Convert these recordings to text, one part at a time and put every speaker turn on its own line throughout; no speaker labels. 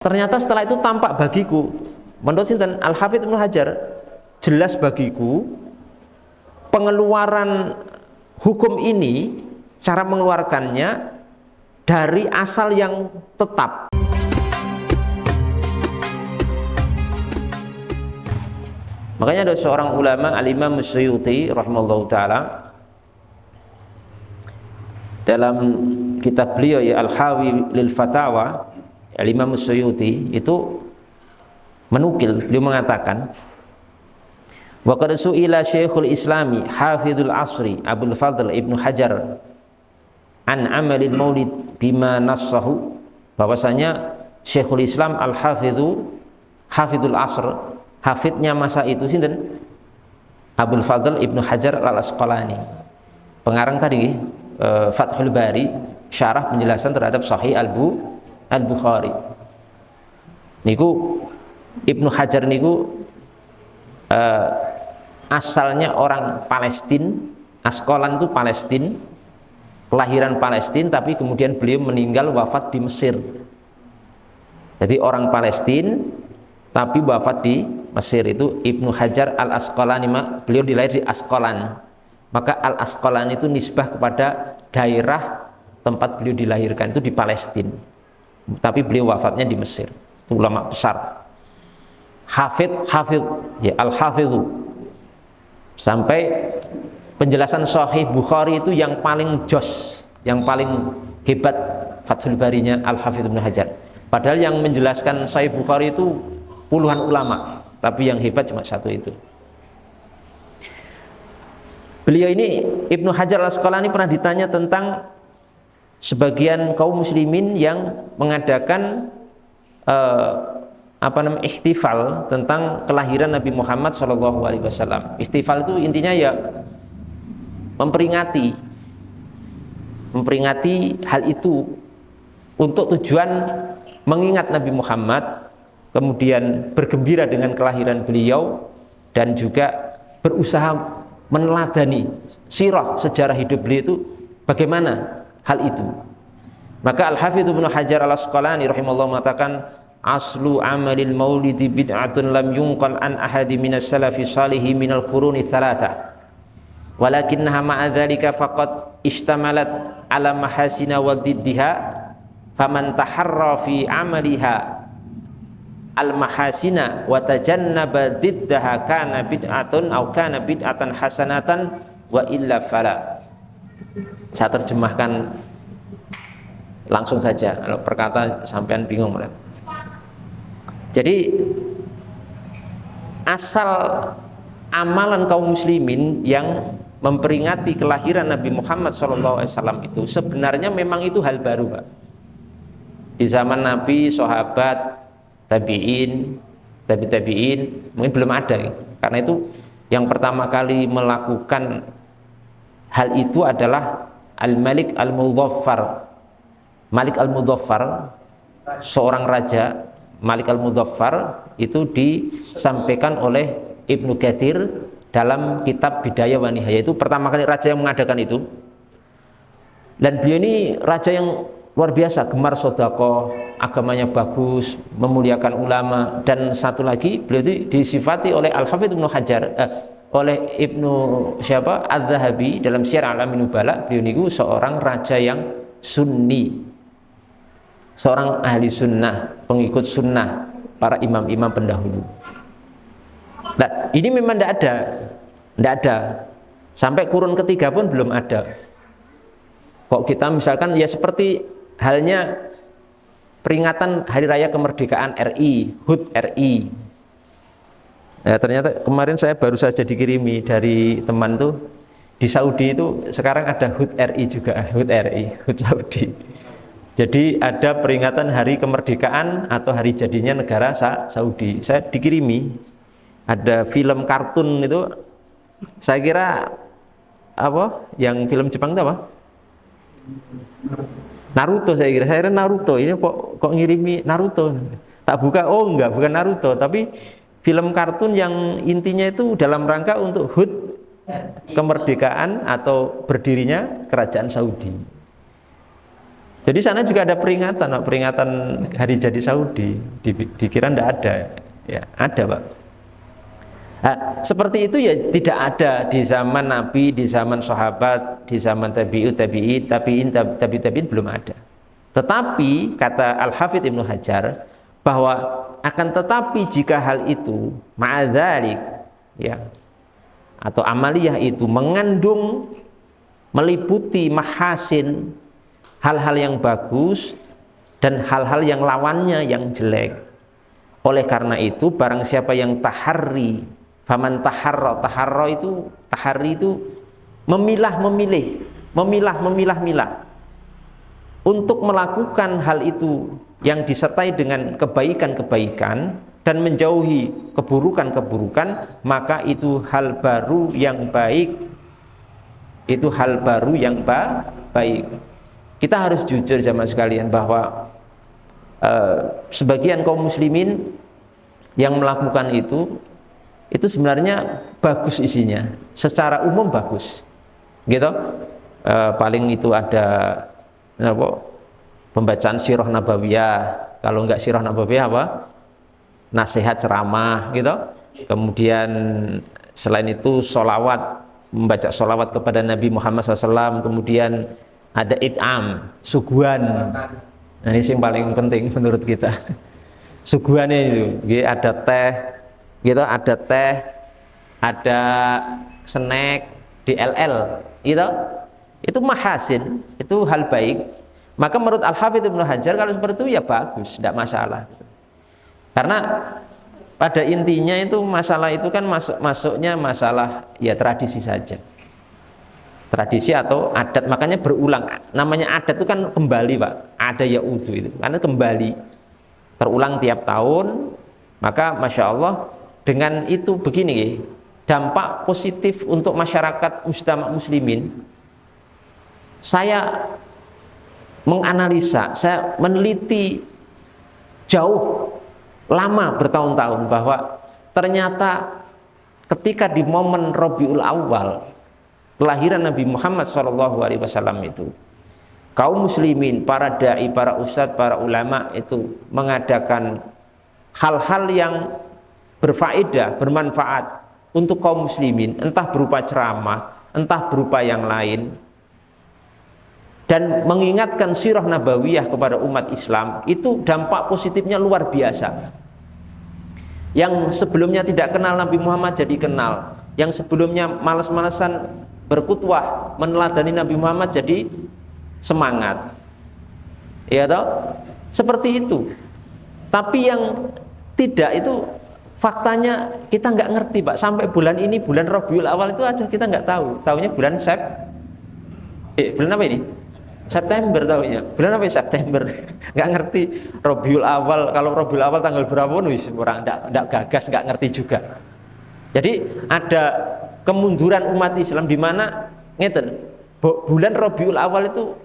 Ternyata setelah itu tampak bagiku, menurut sinten Al-Hafidz Ibnu Hajar, jelas bagiku pengeluaran hukum ini, cara mengeluarkannya dari asal yang tetap. Makanya ada seorang ulama, Al-Imam Suyuti rahimahullahu taala, dalam kitab beliau ya Al-Hawi lil Fatawa, Al-Imam Suyuti itu menukil, beliau mengatakan, wa qad su'ila Syekhul Islami Hafidhul Asri Abdul Fadl Ibnu Hajar an amalil maulid bima nassahu, bahwasanya Syekhul Islam Hafidhul Asr, hafidnya masa itu sinten? Abdul Fadl Ibnu Hajar Al-Asqalani, pengarang tadi Fathul Bari, syarah penjelasan terhadap Sahih Al-Bukhari. Niku Ibnu Hajar niku asalnya orang Palestina, Asqalan itu Palestina, kelahiran Palestina, tapi kemudian beliau meninggal wafat di Mesir. Jadi orang Palestina tapi wafat di Mesir, itu Ibnu Hajar Al-Asqalani, beliau dilahir di Asqalan. Maka Al-Asqalani itu nisbah kepada daerah tempat beliau dilahirkan, itu di Palestina. Tapi beliau wafatnya di Mesir. Itu ulama besar. Hafidh ya, Al-Hafidhu. Sampai penjelasan Sahih Bukhari itu yang paling jos, yang paling hebat Fathul Barinya Al-Hafidh Ibnu Hajar. Padahal yang menjelaskan Sahih Bukhari itu puluhan ulama, tapi yang hebat cuma satu itu. Beliau ini Ibnu Hajar Al-Asqalani pernah ditanya tentang sebagian kaum muslimin yang mengadakan ihtifal tentang kelahiran Nabi Muhammad SAW. Ihtifal itu intinya ya memperingati hal itu untuk tujuan mengingat Nabi Muhammad, kemudian bergembira dengan kelahiran beliau, dan juga berusaha meneladani sirah sejarah hidup beliau itu bagaimana hal itu. Maka Al-Hafidz Ibnu Hajar Al-Asqalani rahimahullah mengatakan, aslu amalil maulidi bid'atun lam yunqal an ahadi minas salafi salihi minal quruni thalatha walakinnaha ma'a dzalika faqad ishtamalat ala mahasina wal diddiha faman taharra fi amaliha al mahasina wa tajannaba diddaha kana bid'atun aw kana bid'atan hasanatan wa illa fala. Saya terjemahkan langsung saja, kalau perkata sampean bingung. Jadi asal amalan kaum muslimin yang memperingati kelahiran Nabi Muhammad SAW itu sebenarnya memang itu hal baru, Pak. Di zaman Nabi, sahabat, tabi'in mungkin belum ada. Karena itu yang pertama kali melakukan hal itu adalah Al-Malik Al-Mudhaffar. Malik Al-Mudhaffar, seorang raja, Malik Al-Mudhaffar, itu disampaikan oleh Ibnu Katsir dalam kitab Bidayah wa Nihayah. Itu pertama kali raja yang mengadakan itu. Dan beliau ini raja yang luar biasa, gemar sedekah, agamanya bagus, memuliakan ulama. Dan satu lagi, beliau itu disifati oleh Al-Hafidz Ibnu Hajar, oleh Ibnu Adz-Dzahabi dalam Syiar A'lamin Nubala, beliau ini seorang raja yang sunni, seorang ahli sunnah, pengikut sunnah para imam-imam pendahulu. Nah, ini memang tidak ada. Sampai kurun ketiga pun belum ada. Kok kita misalkan ya seperti halnya peringatan Hari Raya Kemerdekaan RI, HUT RI. Nah, ternyata kemarin saya baru saja dikirimi dari teman tuh di Saudi itu sekarang ada HUT RI juga, HUT RI, HUT Saudi. Jadi ada peringatan hari kemerdekaan atau hari jadinya negara Saudi. Saya dikirimi ada film kartun itu, saya kira apa? Yang film Jepang itu apa? Naruto, saya kira Naruto. Ini kok ngirimi Naruto? Tak buka, oh enggak, bukan Naruto, tapi film kartun yang intinya itu dalam rangka untuk HUT kemerdekaan atau berdirinya kerajaan Saudi. Jadi sana juga ada peringatan, Pak, peringatan hari jadi Saudi. Dikira ndak ada, ya ada, Pak. Nah, seperti itu ya tidak ada di zaman Nabi, di zaman sahabat, di zaman tabi'in belum ada. Tetapi kata Al-Hafidz Ibnu Hajar bahwa akan tetapi jika hal itu ma'adzalik, ya, atau amaliyah itu mengandung, meliputi mahasin, hal-hal yang bagus dan hal-hal yang lawannya yang jelek. Oleh karena itu barang siapa yang taharri, faman taharra, taharri itu memilah untuk melakukan hal itu yang disertai dengan kebaikan-kebaikan dan menjauhi keburukan-keburukan, maka itu hal baru yang baik. Itu hal baru yang baik. Kita harus jujur jamaah sekalian bahwa sebagian kaum muslimin yang melakukan itu sebenarnya bagus isinya, secara umum bagus, gitu. Paling itu ada pembacaan sirah nabawiyah, kalau enggak sirah nabawiyah apa? Nasihat ceramah, gitu. Kemudian selain itu sholawat, membaca sholawat kepada Nabi Muhammad SAW, kemudian ada it'am, suguhan. Nah, ini yang paling penting menurut kita. Suguhannya itu, ada teh, gitu, ada snack, DLL, gitu. Itu mahasin, itu hal baik. Maka menurut Al-Hafidz Ibnu Hajar kalau seperti itu ya bagus, tidak masalah. Karena pada intinya itu masalah itu kan masuknya masalah ya tradisi saja. Tradisi atau adat, makanya berulang. Namanya adat itu kan kembali, Pak. Ada ya'udzu itu, karena kembali terulang tiap tahun. Maka Masya Allah dengan itu begini, dampak positif untuk masyarakat mujtama' muslimin. Saya menganalisa, saya meneliti jauh lama bertahun-tahun bahwa ternyata ketika di momen Rabiul Awal kelahiran Nabi Muhammad SAW itu, kaum muslimin, para dai, para ustadz, para ulama itu mengadakan hal-hal yang berfaedah, bermanfaat untuk kaum muslimin, entah berupa ceramah, entah berupa yang lain, dan mengingatkan sirah nabawiyah kepada umat Islam, itu dampak positifnya luar biasa. Yang sebelumnya tidak kenal Nabi Muhammad jadi kenal, yang sebelumnya malas-malasan berkutwah meneladani Nabi Muhammad jadi semangat, ya toh? Seperti itu. Tapi yang tidak itu faktanya kita nggak ngerti, Pak. Sampai bulan ini, bulan Rabiul Awal itu aja kita nggak tahu. Tahunya bulan bulan apa ini? September tahunya. Bulan apa? September. Nggak ngerti Rabiul Awal. Kalau Rabiul Awal tanggal berapa? Orang nggak gagas, nggak ngerti juga. Jadi ada kemunduran umat Islam di mana ngeten, bulan Rabiul Awal itu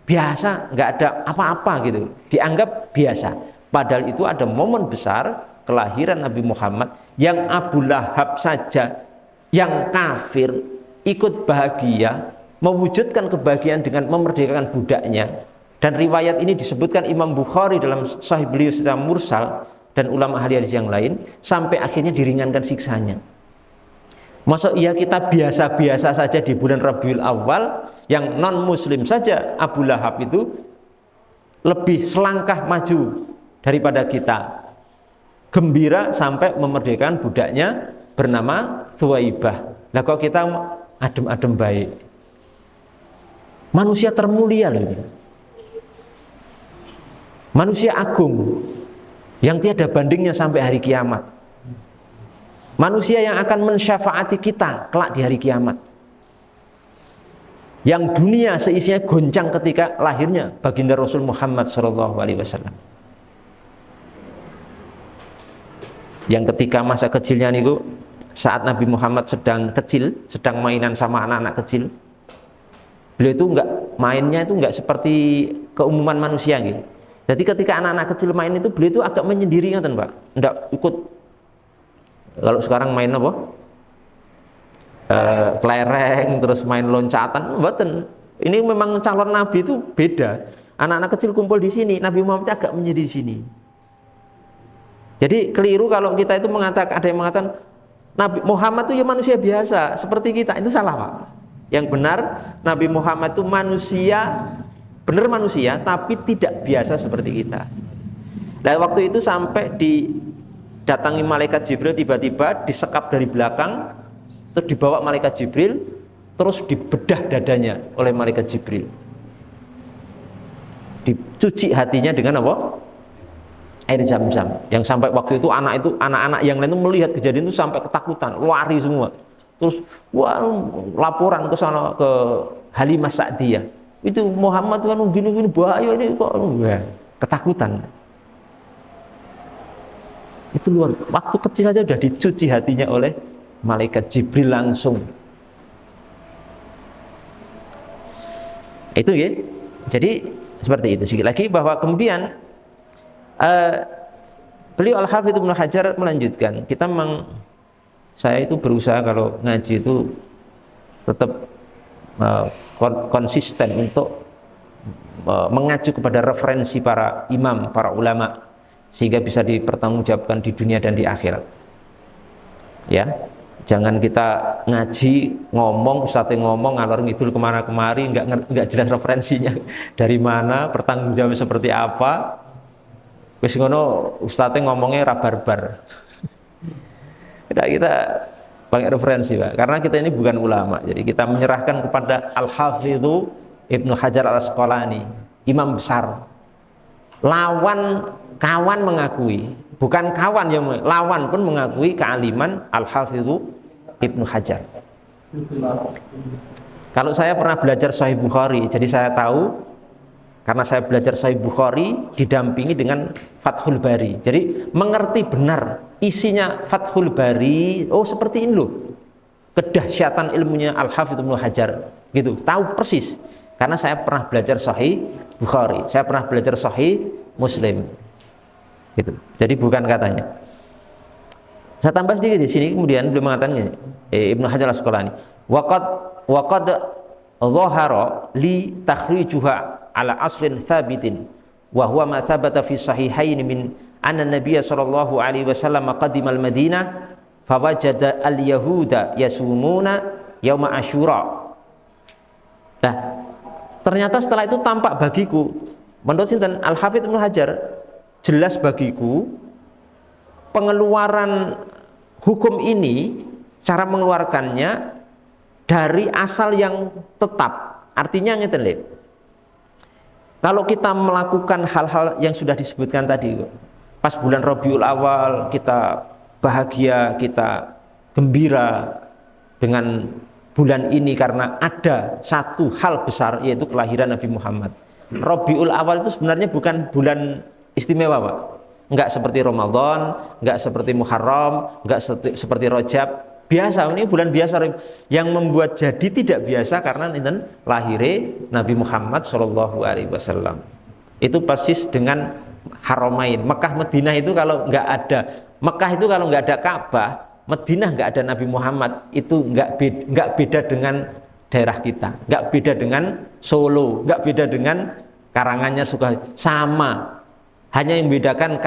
biasa, nggak ada apa-apa gitu, dianggap biasa. Padahal itu ada momen besar kelahiran Nabi Muhammad yang Abu Lahab saja yang kafir ikut bahagia, mewujudkan kebahagiaan dengan memerdekakan budaknya. Dan riwayat ini disebutkan Imam Bukhari dalam Sahih beliau secara mursal dan ulama ahli hadis yang lain, sampai akhirnya diringankan siksanya. Masa iya kita biasa-biasa saja di bulan Rabiul Awal, yang non muslim saja Abu Lahab itu lebih selangkah maju daripada kita, gembira sampai memerdekakan budaknya bernama Thuwaibah. Lah kok kita adem-adem baik, manusia termulia loh, manusia agung yang tiada bandingnya sampai hari kiamat, manusia yang akan mensyafaati kita kelak di hari kiamat, yang dunia seisinya goncang ketika lahirnya baginda Rasul Muhammad SAW, yang ketika masa kecilnya niku, saat Nabi Muhammad sedang kecil, sedang mainan sama anak-anak kecil, beliau itu mainnya itu enggak seperti keumuman manusia gitu. Jadi ketika anak-anak kecil main itu, beliau itu agak menyendiri, ngoten Pak, enggak ikut. Kalau sekarang main apa? Kelereng, terus main loncatan, mboten. Ini memang calon nabi itu beda. Anak-anak kecil kumpul di sini, Nabi Muhammad agak menjadi di sini. Jadi keliru kalau kita itu mengatakan, ada yang mengatakan Nabi Muhammad itu ya manusia biasa seperti kita, itu salah Pak. Yang benar Nabi Muhammad itu manusia, benar manusia, tapi tidak biasa seperti kita. Nah waktu itu sampai didatangi malaikat Jibril, tiba-tiba disekap dari belakang, terus dibawa malaikat Jibril, terus dibedah dadanya oleh malaikat Jibril, dicuci hatinya dengan apa? Air Zam-Zam. Yang sampai waktu itu anak-anak yang lain itu melihat kejadian itu sampai ketakutan, lari semua. Terus wah, laporan ke sana ke Halimah Sa'diyah. Itu Muhammad kan gini-gini bahaya ini kok ketakutan. Itu luar, waktu kecil saja sudah dicuci hatinya oleh malaikat Jibril langsung. Itu ya. Jadi seperti itu. Sedikit lagi bahwa kemudian beliau Al-Hafidz Ibnu Hajar melanjutkan, saya itu berusaha kalau ngaji itu tetap konsisten untuk mengacu kepada referensi para imam, para ulama, sehingga bisa dipertanggungjawabkan di dunia dan di akhirat. Ya, jangan kita ngaji ngomong, ustadznya ngomong ngalor ngidul kemana-kemari, nggak jelas referensinya dari mana, pertanggungjawab seperti apa. Wis ngono ustadznya ngomongnya rabarbar. Kita pakai referensi Pak, karena kita ini bukan ulama, jadi kita menyerahkan kepada Al-Hafidz Ibnu Hajar Al-Asqalani, imam besar. Kawan mengakui, bukan kawan yang lawan pun mengakui kealiman Al-Hafidz Ibnu Hajar. Kalau saya pernah belajar Sahih Bukhari, jadi saya tahu. Karena saya belajar Sahih Bukhari didampingi dengan Fathul Bari, jadi mengerti benar isinya Fathul Bari. Oh seperti ini loh kedahsyatan ilmunya Al-Hafidz Ibnu Hajar, gitu, tahu persis. Karena saya pernah belajar Sahih Bukhari, saya pernah belajar Sahih Muslim, gitu. Jadi bukan katanya. Saya tambah sedikit di sini, kemudian beliau mengatakan Ibnu Hajar Al-Asqalani, waqad dhahara li takhrijuha ala aslin thabitin wa huwa ma thabata fi sahihain min anna nabiyya sallallahu alaihi wasallam qadima al-Madinah fawajada al-yahuda yasumuna yauma Asyura. Nah, ternyata setelah itu tampak bagiku, menurut sinten Al-Hafidz Ibnu Hajar, jelas bagiku pengeluaran hukum ini, cara mengeluarkannya dari asal yang tetap. Artinya ngeten lho. Kalau kita melakukan hal-hal yang sudah disebutkan tadi, pas bulan Rabiul Awal kita bahagia, kita gembira dengan bulan ini karena ada satu hal besar, yaitu kelahiran Nabi Muhammad. Rabiul Awal itu sebenarnya bukan bulan istimewa Pak. Enggak seperti Ramadan, enggak seperti Muharram, enggak seperti Rajab. Biasa, ini bulan biasa. Yang membuat jadi tidak biasa karena ini lahirnya Nabi Muhammad SAW. Itu persis dengan Haramain. Mekah Madinah itu kalau nggak ada, Mekah itu kalau nggak ada Ka'bah, Madinah nggak ada Nabi Muhammad, itu nggak beda dengan daerah kita, nggak beda dengan Solo, nggak beda dengan Karanganyar, Sukabumi, sama. Hanya yang membedakan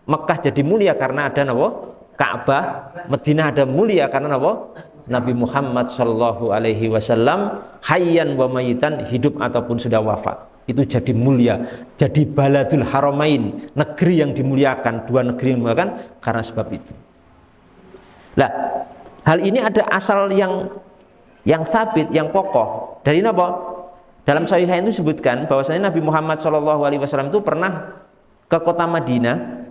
Mekah jadi mulia karena ada Ka'bah, Madinah ada mulia karena Nabi Muhammad Shallallahu Alaihi Wasallam hayyan wa mayitan, hidup ataupun sudah wafat, itu jadi mulia, jadi baladul haramain, negeri yang dimuliakan, dua negeri yang dimuliakan karena sebab itu. Nah, hal ini ada asal yang sabit, yang pokok dari apa? Dalam Sahihain itu disebutkan bahwasanya Nabi Muhammad Shallallahu Alaihi Wasallam itu pernah ke kota Madinah,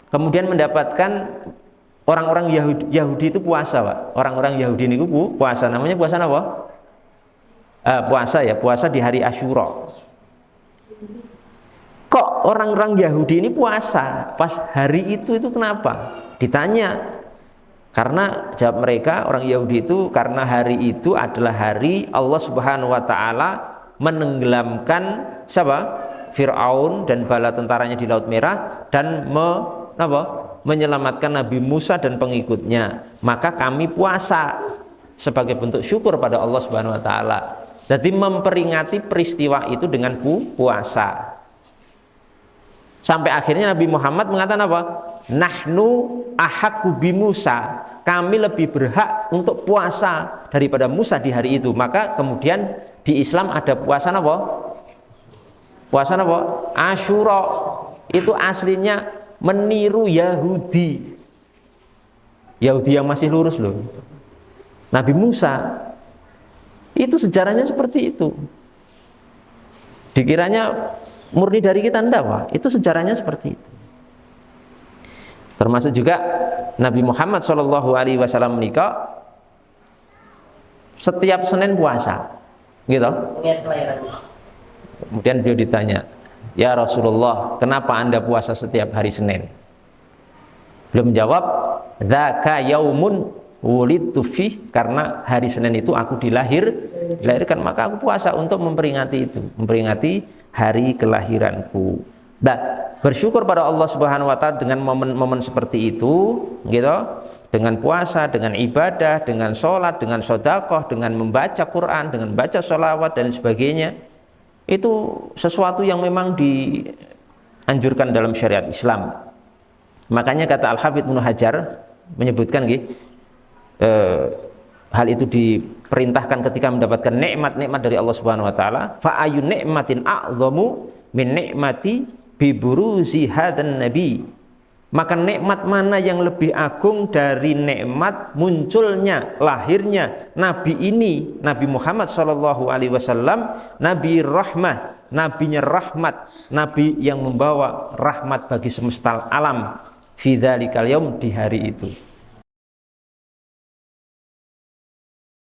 kemudian mendapatkan orang-orang Yahudi itu puasa Pak. Orang-orang Yahudi ini puasa, namanya puasa apa? Puasa di hari Asyura. Kok orang-orang Yahudi ini puasa pas hari itu kenapa? Ditanya. Karena jawab mereka, orang Yahudi itu, karena hari itu adalah hari Allah Subhanahu wa taala menenggelamkan siapa? Fir'aun dan bala tentaranya di Laut Merah dan menyelamatkan Nabi Musa dan pengikutnya. Maka kami puasa sebagai bentuk syukur pada Allah Subhanahu wa taala. Jadi memperingati peristiwa itu dengan puasa. Sampai akhirnya Nabi Muhammad mengatakan apa? Nahnu ahaqqu bi Musa. Kami lebih berhak untuk puasa daripada Musa di hari itu. Maka kemudian di Islam ada puasa apa? Puasa apa? Asyura. Itu aslinya meniru Yahudi. Yahudi yang masih lurus loh. Nabi Musa itu sejarahnya seperti itu. Dikiranya murni dari kita, enggak Pak. Itu sejarahnya seperti itu. Termasuk juga Nabi Muhammad SAW menikah setiap Senin puasa, gitu. Kemudian beliau ditanya, ya Rasulullah, kenapa Anda puasa setiap hari Senin? Beliau menjawab, dzaka yaumun wulidtu fih, karena hari Senin itu aku dilahirkan, maka aku puasa untuk memperingati itu, memperingati hari kelahiranku. Dan bersyukur pada Allah Subhanahu wa taala dengan momen-momen seperti itu, gitu, dengan puasa, dengan ibadah, dengan sholat, dengan sedekah, dengan membaca Quran, dengan baca sholawat dan sebagainya. Itu sesuatu yang memang dianjurkan dalam syariat Islam. Makanya kata Al-Hafidz Ibnu Hajar menyebutkan hal itu diperintahkan ketika mendapatkan nikmat-nikmat dari Allah Subhanahu wa taala. Fa ayun nikmatin a'zamu min nikmati bi buruzi hadzan nabi. Maka nikmat mana yang lebih agung dari nikmat munculnya, lahirnya Nabi ini, Nabi Muhammad SAW, Nabi rahmah, Nabinya rahmat, Nabi yang membawa rahmat bagi semesta alam, fi dzalikal yaum, di hari itu.